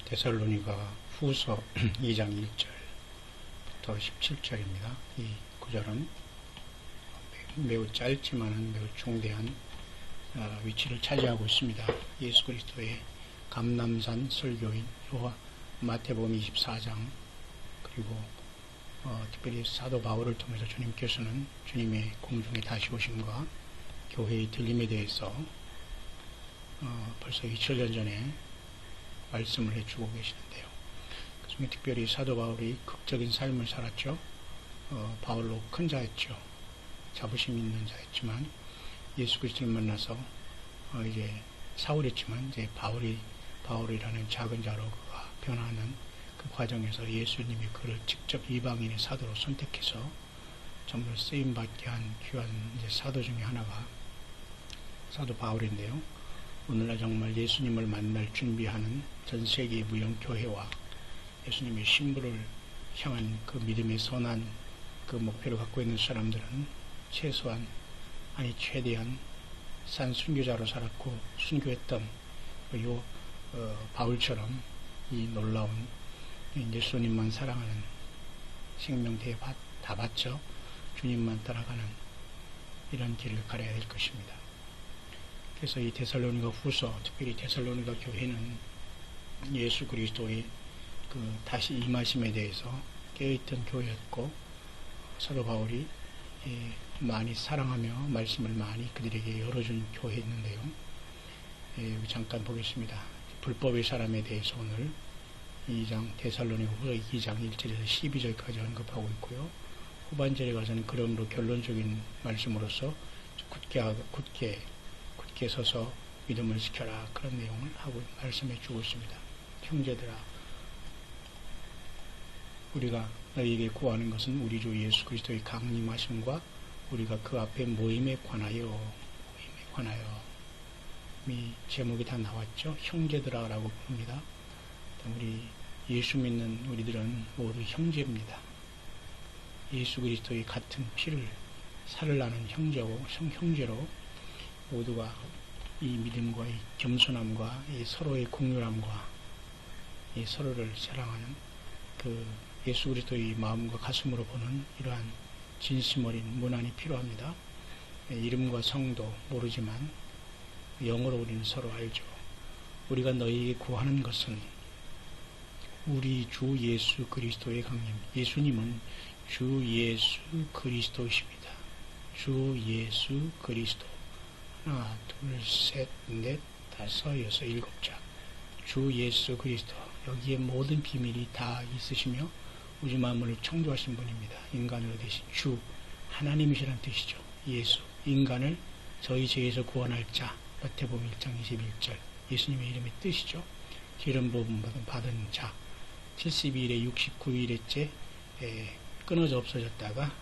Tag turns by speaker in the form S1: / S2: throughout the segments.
S1: 데살로니가 후서 2장 1절부터 17절입니다. 이 구절은 매우 짧지만 매우 중대한 위치를 차지하고 있습니다. 예수 그리스도의 감람산 설교인 마태복음 24장 그리고 특별히 사도 바울을 통해서 주님께서는 주님의 공중에 다시 오심과 교회의 들림에 대해서 벌써 2000년 전에 말씀을 해주고 계시는데요. 그중에 특별히 사도 바울이 극적인 삶을 살았죠. 바울로 큰 자였죠. 자부심 있는 자였지만 예수 그리스도를 만나서 이제 사울이었지만 이제 바울이라는 작은 자로 그가 변화하는 그 과정에서 예수님이 그를 직접 이방인의 사도로 선택해서 정말 쓰임받게 한 귀한 이제 사도 중에 하나가 사도 바울인데요. 오늘날 정말 예수님을 만날 준비하는 전 세계 무형교회와 예수님의 신부를 향한 그 믿음의 선한 그 목표를 갖고 있는 사람들은 최소한 최대한 산 순교자로 살았고 순교했던 바울처럼 이 놀라운 예수님만 사랑하는 생명대에 다 바쳐 주님만 따라가는 이런 길을 가려야 될 것입니다. 그래서 이 데살로니가 후서, 특별히 데살로니가 교회는 예수 그리스도의 그 다시 임하심에 대해서 깨어있던 교회였고 사도 바울이 많이 사랑하며 말씀을 많이 그들에게 열어준 교회였는데요. 여기 잠깐 보겠습니다. 불법의 사람에 대해서 오늘 2장 데살로니가 후서 2장 1절에서 12절까지 언급하고 있고요. 후반절에 가서는 그러므로 결론적인 말씀으로서 굳게 서서 믿음을 지켜라 그런 내용을 하고 말씀해 주고 있습니다. 형제들아, 우리가 너희에게 구하는 것은 우리 주 예수 그리스도의 강림하심과 우리가 그 앞에 모임에 관하여 이 제목이 다 나왔죠. 형제들아 라고 부릅니다. 우리 예수 믿는 우리들은 모두 형제입니다. 예수 그리스도의 같은 피를 살을 나는 형제로 모두가 이 믿음과 이 겸손함과 이 서로의 공유함과 이 서로를 사랑하는 그 예수 그리스도의 마음과 가슴으로 보는 이러한 진심 어린 문안이 필요합니다. 이름과 성도 모르지만 영어로 우리는 서로 알죠. 우리가 너희에게 구하는 것은 우리 주 예수 그리스도의 강림. 예수님은 주 예수 그리스도이십니다. 주 예수 그리스도. 하나, 둘, 셋, 넷, 다섯, 여섯, 일곱 자. 주 예수 그리스도. 여기에 모든 비밀이 다 있으시며 우주 만물을 창조하신 분입니다. 인간으로 되신 주 하나님이시라는 뜻이죠. 예수, 인간을 저희 죄에서 구원할 자. 마태복음 1장 21절. 예수님의 이름의 뜻이죠. 기름 부음 받은 자. 72일에 69일째 끊어져 없어졌다가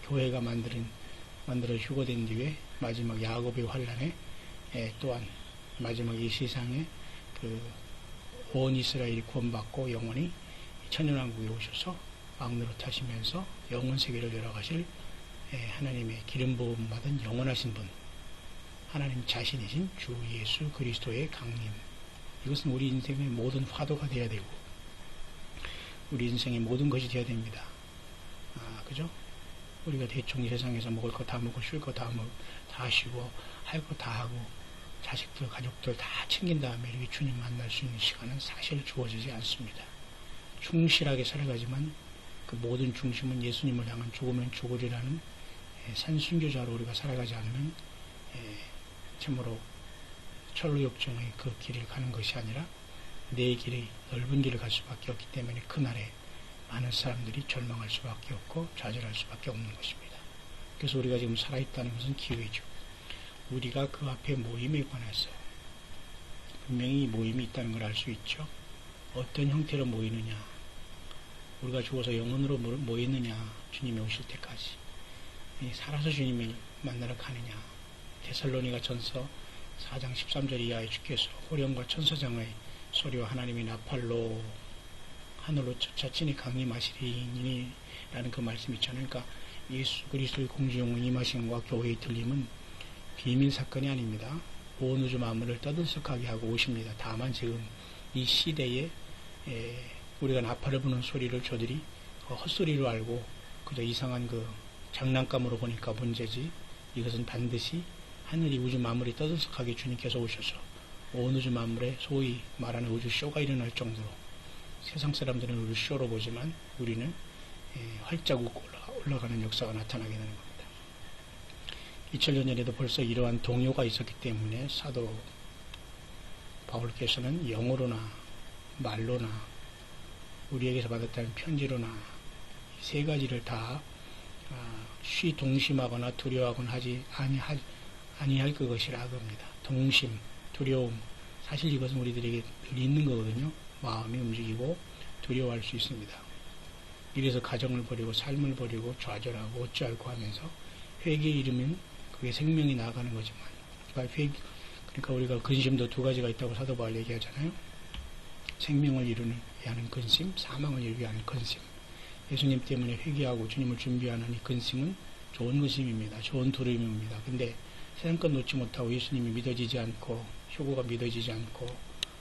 S1: 교회가 만들어 휴거된 뒤에 마지막 야곱의 환란에 또한 마지막 이 세상에 그 온 이스라엘이 구원받고 영원히 천연왕국에 오셔서 왕노릇 하시면서 영원 세계를 열어가실 하나님의 기름 부음 받은 영원하신 분, 하나님 자신이신 주 예수 그리스도의 강림. 이것은 우리 인생의 모든 화두가 되어야 되고 우리 인생의 모든 것이 되어야 됩니다. 그죠? 우리가 대충 이 세상에서 먹을 거 다 먹고 쉴 거 다 쉬고 할 거 다 하고 자식들 가족들 다 챙긴 다음에 이렇게 주님 만날 수 있는 시간은 사실 주어지지 않습니다. 충실하게 살아가지만 그 모든 중심은 예수님을 향한 죽으면 죽으리라는 산순교자로 우리가 살아가지 않으면 참으로 천루역정의 그 길을 가는 것이 아니라 내 길이 넓은 길을 갈 수밖에 없기 때문에 그날에 많은 사람들이 절망할 수밖에 없고 좌절할 수밖에 없는 것입니다. 그래서 우리가 지금 살아있다는 것은 기회죠. 우리가 그 앞에 모임에 관해서 분명히 모임이 있다는 걸 알 수 있죠. 어떤 형태로 모이느냐, 우리가 죽어서 영원으로 모이느냐, 주님이 오실 때까지 살아서 주님을 만나러 가느냐. 데살로니가 전서 4장 13절 이하에 주께서 호령과 천사장의 소리와 하나님의 나팔로 하늘로 쫓아치니 강림하시리니 라는 그 말씀이 있잖아요. 그러니까 예수 그리스도의 공중의 임하심과 교회의 들림은 비밀 사건이 아닙니다. 온 우주 만물을 떠들썩하게 하고 오십니다. 다만 지금 이 시대에 우리가 나팔을 부는 소리를 저들이 헛소리로 알고 그저 이상한 그 장난감으로 보니까 문제지, 이것은 반드시 하늘이 우주 만물이 떠들썩하게 주님께서 오셔서 온 우주 만물에 소위 말하는 우주 쇼가 일어날 정도로, 세상 사람들은 우주 쇼로 보지만 우리는 활짝 웃고 올라가는 역사가 나타나게 되는 겁니다. 2000년 전에도 벌써 이러한 동요가 있었기 때문에 사도 바울께서는 영어로나 말로나 우리에게서 받았다는 편지로나 이 세 가지를 다 동심하거나 두려워하거나 하지 아니할 그것이라 합니다. 동심, 두려움, 사실 이것은 우리들에게 늘 있는 거거든요. 마음이 움직이고 두려워할 수 있습니다. 이래서 가정을 버리고 삶을 버리고 좌절하고 어찌할고 하면서 회개에 이르면 그게 생명이 나아가는 거지만, 그러니까 우리가 근심도 두 가지가 있다고 사도 바울 얘기하잖아요. 생명을 이루는 위하는 근심, 사망을 이루기 위하는 근심. 예수님 때문에 회개하고 주님을 준비하는 이 근심은 좋은 근심입니다. 좋은 두려움입니다. 근데 세상 것 놓지 못하고 예수님이 믿어지지 않고 효고가 믿어지지 않고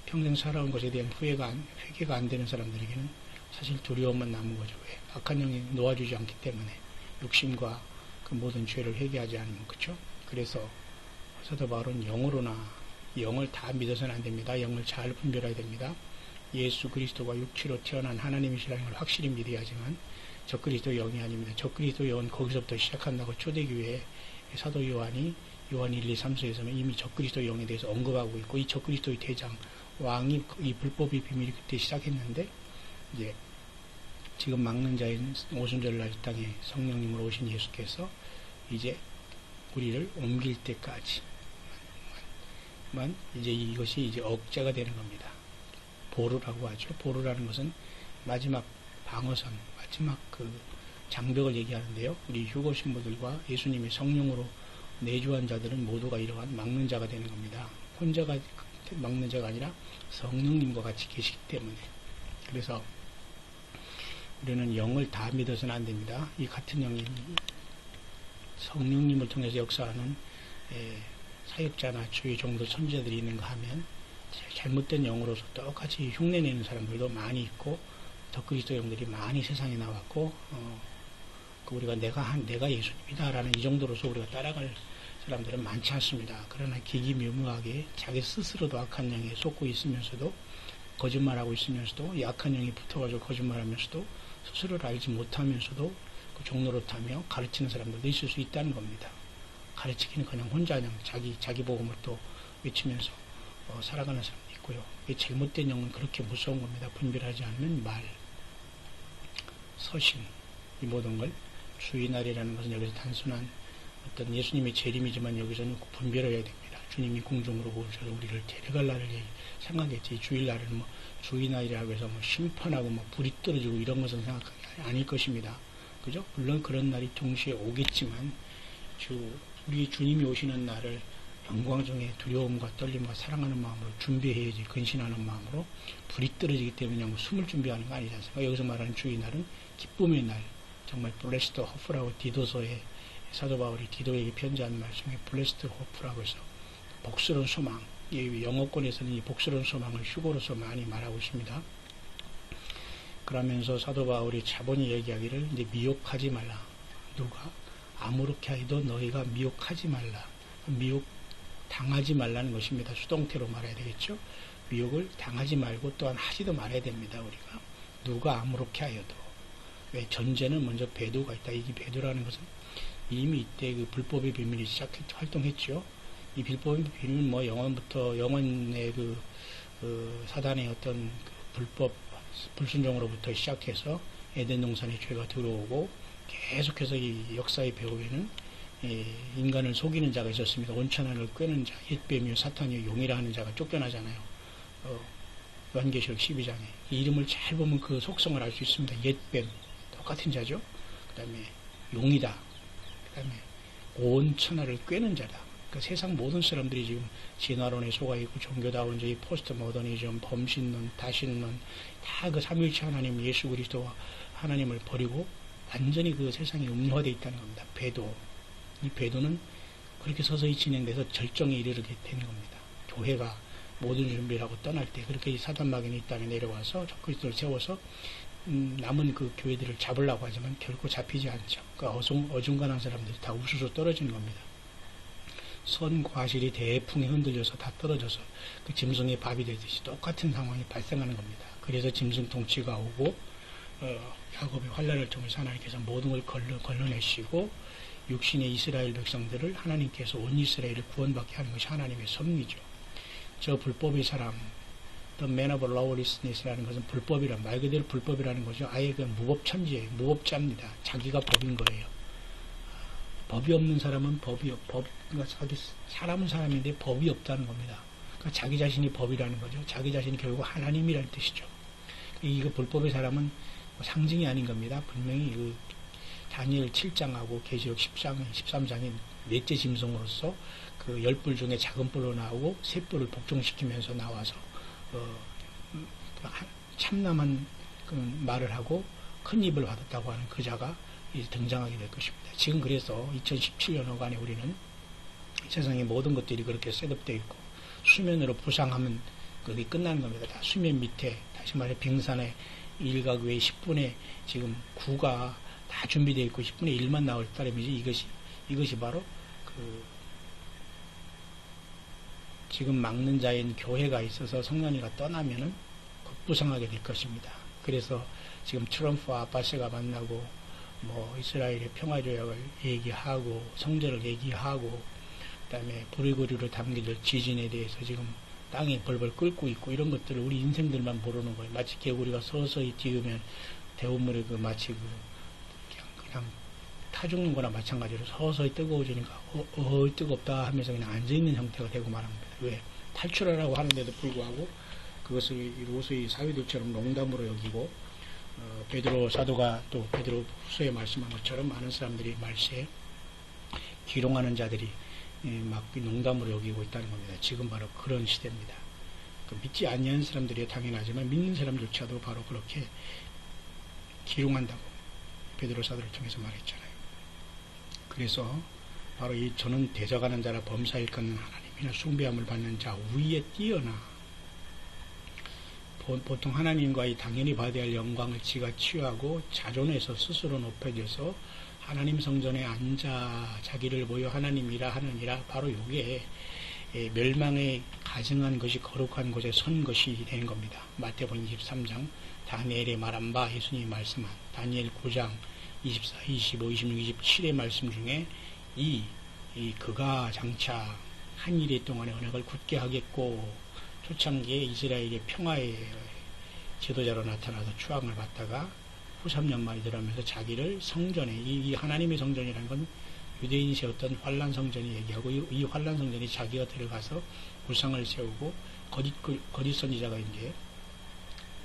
S1: 평생 살아온 것에 대한 회개가 안 되는 사람들에게는 사실 두려움만 남은 거죠. 왜? 악한 영이 놓아주지 않기 때문에, 욕심과 그 모든 죄를 회개하지 않으면, 그렇죠? 그래서 사도 바울은 영을 다 믿어서는 안 됩니다. 영을 잘 분별해야 됩니다. 예수 그리스도가 육체로 태어난 하나님이시라는 걸 확실히 믿어야지만 적그리스도 영이 아닙니다. 적그리스도 영은 거기서부터 시작한다고 초대교회에 사도 요한 1, 2, 3서에서는 이미 적그리스도 영에 대해서 언급하고 있고, 이 적그리스도의 대장 왕이 이 불법의 비밀이 그때 시작했는데, 이제 지금 막는 자인 오순절날 이 땅에 성령님으로 오신 예수께서 이제 우리를 옮길 때까지만 이제 이것이 이제 억제가 되는 겁니다. 보루라고 하죠. 보루라는 것은 마지막 방어선, 마지막 그 장벽을 얘기하는데요. 우리 휴거 신부들과 예수님의 성령으로 내주한 자들은 모두가 이러한 막는 자가 되는 겁니다. 혼자가 막는 자가 아니라 성령님과 같이 계시기 때문에. 그래서 우리는 영을 다 믿어서는 안 됩니다. 이 같은 영이 성령님을 통해서 역사하는 사역자나 주의 종도 선지자들이 있는가 하면 잘못된 영으로서 똑같이 흉내내는 사람들도 많이 있고, 적그리스도 영들이 많이 세상에 나왔고, 우리가 내가 예수님이다라는 이 정도로서 우리가 따라갈 사람들은 많지 않습니다. 그러나 기기묘묘하게 자기 스스로도 악한 영에 속고 있으면서도, 거짓말하고 있으면서도, 약한 영이 붙어가지고 거짓말하면서도, 스스로를 알지 못하면서도 그 종로로 타며 가르치는 사람들도 있을 수 있다는 겁니다. 가르치기는 그냥 혼자 그냥 자기 복음을 또 외치면서 살아가는 사람도 있고요. 이 잘못된 영은 그렇게 무서운 겁니다. 분별하지 않으면 서신, 이 모든 걸, 주의날이라는 것은 여기서 단순한 어떤 예수님의 재림이지만 여기서는 분별해야 됩니다. 주님이 공중으로 오셔서 우리를 데려갈 날을 생각했지, 주일날은 뭐 주의날이라고 해서 뭐 심판하고 뭐 불이 떨어지고 이런 것은 생각하기 아닐 것입니다. 그죠? 물론 그런 날이 동시에 오겠지만, 우리 주님이 오시는 날을 영광 중에 두려움과 떨림과 사랑하는 마음으로 준비해야지, 근신하는 마음으로. 불이 떨어지기 때문에 그냥 숨을 준비하는 거 아니지 않습니까? 여기서 말하는 주의날은 기쁨의 날, 정말 블레스트 호프라고 디도서에 사도 바울이 디도에게 편지한 말씀에 블레스트 호프라고 해서 복스러운 소망, 영어권에서는 이 복스러운 소망을 휴거로서 많이 말하고 있습니다. 그러면서 사도 바울이 차분히 얘기하기를 이제 미혹하지 말라. 누가? 아무렇게 하여도 너희가 미혹하지 말라. 미혹 당하지 말라는 것입니다. 수동태로 말해야 되겠죠. 미혹을 당하지 말고 또한 하지도 말아야 됩니다. 우리가 누가 아무렇게 하여도. 왜? 전제는 먼저 배도가 있다. 이게 배도라는 것은 이미 이때 그 불법의 비밀이 활동했죠. 이 불법의 비밀은 뭐 영원의 사단의 어떤 그 불법 불순종으로부터 시작해서 에덴 동산의 죄가 들어오고, 계속해서 이 역사의 배후에는 인간을 속이는 자가 있었습니다. 온천하를 꿰는 자, 옛뱀이요 사탄이요 용이라 하는 자가 쫓겨나잖아요. 요한계시록 12장에 이 이름을 잘 보면 그 속성을 알 수 있습니다. 옛뱀, 똑같은 자죠. 그 다음에 용이다. 그 다음에 온천하를 꿰는 자다. 그러니까 세상 모든 사람들이 지금 진화론에 속아 있고, 종교다원주의, 포스트 모더니즘, 범신론, 다신론, 다 그 삼위일체 하나님 예수 그리스도와 하나님을 버리고 완전히 그 세상에 음료화되어 있다는 겁니다. 배도. 이 배도는 그렇게 서서히 진행돼서 절정에 이르게 되는 겁니다. 교회가 모든 준비를 하고 떠날 때 그렇게 사단 마귀는 이 땅에 내려와서 적그리스도를 세워서 남은 그 교회들을 잡으려고 하지만 결코 잡히지 않죠. 그러니까 어중간한 사람들이 다 우수수 떨어지는 겁니다. 선 과실이 대풍에 흔들려서 다 떨어져서 그 짐승의 밥이 되듯이 똑같은 상황이 발생하는 겁니다. 그래서 짐승 통치가 오고 야곱의 환란을 통해서 하나님께서 모든 걸 걸러내시고 육신의 이스라엘 백성들을 하나님께서 온 이스라엘을 구원받게 하는 것이 하나님의 섭리죠. 저 불법의 사람, The man of lawlessness라는 것은 불법이란 말 그대로 불법이라는 거죠. 아예 그 무법천지예요. 무법자입니다. 자기가 법인 거예요. 법이 없는 사람은 그러니까 사람은 사람인데 법이 없다는 겁니다. 그러니까 자기 자신이 법이라는 거죠. 자기 자신이 결국 하나님이라는 뜻이죠. 이거 불법의 사람은 상징이 아닌 겁니다. 분명히 그 다니엘 7장하고 계시록 13장인 넷째 짐승으로서 그 10뿔 중에 작은 뿔로 나오고 세 뿔을 복종시키면서 나와서 참남한 그 말을 하고 큰 입을 받았다고 하는 그 자가 등장하게 될 것입니다. 지금 그래서 2017년 후반에 우리는 세상의 모든 것들이 그렇게 셋업되어 있고 수면으로 부상하면 그게 끝나는 겁니다. 다 수면 밑에 다시 말해 빙산의 1각 외에 10분의 지금 9가 다 준비되어 있고 10분의 1만 나올 따름이지 이것이 바로 그 지금 막는 자인 교회가 있어서 성령이가 떠나면은 극부상하게 될 것입니다. 그래서 지금 트럼프와 아바스가 만나고 뭐 이스라엘의 평화조약을 얘기하고 성전을 얘기하고 그다음에 불의고리로 담겨질 지진에 대해서 지금 땅이 벌벌 끓고 있고 이런 것들을 우리 인생들만 모르는 거예요. 마치 개구리가 서서히 띄우면 대운물이 그 마치 그냥 타 죽는 거나 마찬가지로 서서히 뜨거워지니까 뜨겁다 하면서 그냥 앉아있는 형태가 되고 말합니다. 왜? 탈출하라고 하는데도 불구하고 그것을 로스의 사위들처럼 농담으로 여기고 베드로 사도가 또 베드로 후서에 말씀한 것처럼 많은 사람들이 말세에 기롱하는 자들이 막 농담으로 여기고 있다는 겁니다. 지금 바로 그런 시대입니다. 믿지 아니하는 사람들이 당연하지만 믿는 사람조차도 바로 그렇게 기롱한다고 베드로 사도를 통해서 말했잖아요. 그래서 바로 이 저는 대적하는 자라 범사일 건 하나님이나 숭배함을 받는 자 위에 뛰어나 보통 하나님과의 당연히 받아야 할 영광을 지가 취하고 자존해서 스스로 높여져서 하나님 성전에 앉아 자기를 보여 하나님이라 하느니라 바로 이게 멸망에 가증한 것이 거룩한 곳에 선 것이 되는 겁니다. 마태복음 23장 다니엘의 말한 바 예수님이 말씀한 다니엘 9장 24, 25, 26, 27의 말씀 중에 그가 장차 한 일의 동안에 언약을 굳게 하겠고 초창기에 이스라엘의 평화의 지도자로 나타나서 추앙을 받다가 후 3년 만에 들어오면서 자기를 성전에 이 하나님의 성전이라는 건 유대인이 세웠던 환란 성전이 얘기하고 이 환란 성전이 자기가 들어가서 우상을 세우고 거짓 선지자가 이제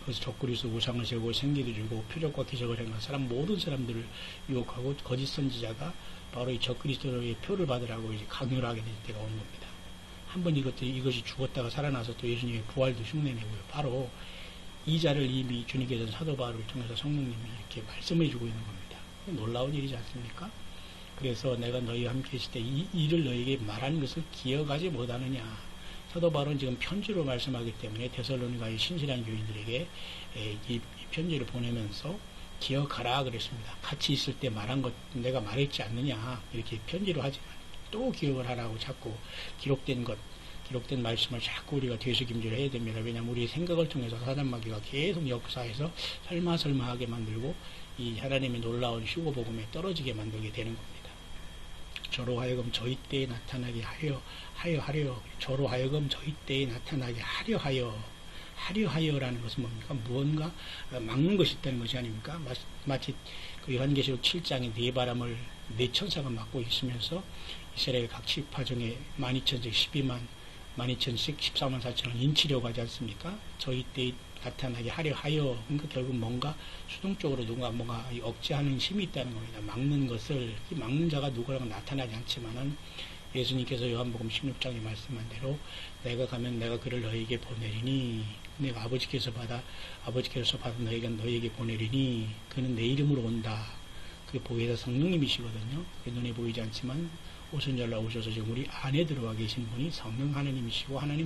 S1: 그래서 적그리스도 우상을 세우고 생기도 주고 표적과 기적을 행한 사람 모든 사람들을 유혹하고 거짓 선지자가 바로 이 적그리스도의 표를 받으라고 이제 강요를 하게 될 때가 오는 겁니다. 한번 이것이 죽었다가 살아나서 또 예수님의 부활도 흉내내고요. 바로 이 자를 이미 주님께서 사도 바울을 통해서 성령님이 이렇게 말씀해 주고 있는 겁니다. 놀라운 일이지 않습니까? 그래서 내가 너희와 함께 있을 때 이 일을 너희에게 말하는 것을 기억하지 못하느냐. 사도 바울은 지금 편지로 말씀하기 때문에 데살로니가의 신실한 교인들에게 이 편지를 보내면서 기억하라 그랬습니다. 같이 있을 때 말한 것 내가 말했지 않느냐 이렇게 편지로 하지만 또 기억을 하라고 자꾸 기록된 말씀을 자꾸 우리가 되새김질을 해야 됩니다. 왜냐하면 우리의 생각을 통해서 사단마귀가 계속 역사에서 설마설마하게 만들고 이 하나님의 놀라운 휴거복음에 떨어지게 만들게 되는 겁니다. 저로 하여금 저희 때에 나타나게 하려 저로 하여금 저희 때에 나타나게 하려하여라는 것은 뭡니까? 무언가 막는 것이 있다는 것이 아닙니까? 마치 그 요한계시록 7장에 네 바람을 네 천사가 맡고 있으면서 이스라엘 각 지파 중에 12,000씩 12,000씩 14만 4천을 인치려고 하지 않습니까? 저희 때에 나타나게 하려 하여 그러니까 결국 뭔가 수동적으로 누가 뭔가 억제하는 힘이 있다는 겁니다. 막는 것을 이 막는 자가 누구라고 나타나지 않지만은 예수님께서 요한복음 16장에 말씀한 대로 내가 가면 내가 그를 너희에게 보내리니 내가 아버지께서 받은 너희가 너희에게 보내리니 그는 내 이름으로 온다. 그게 보혜사 성령님이시거든요. 눈에 보이지 않지만 오순절날 오셔서 지금 우리 안에 들어와 계신 분이 성령 하나님이시고 하나님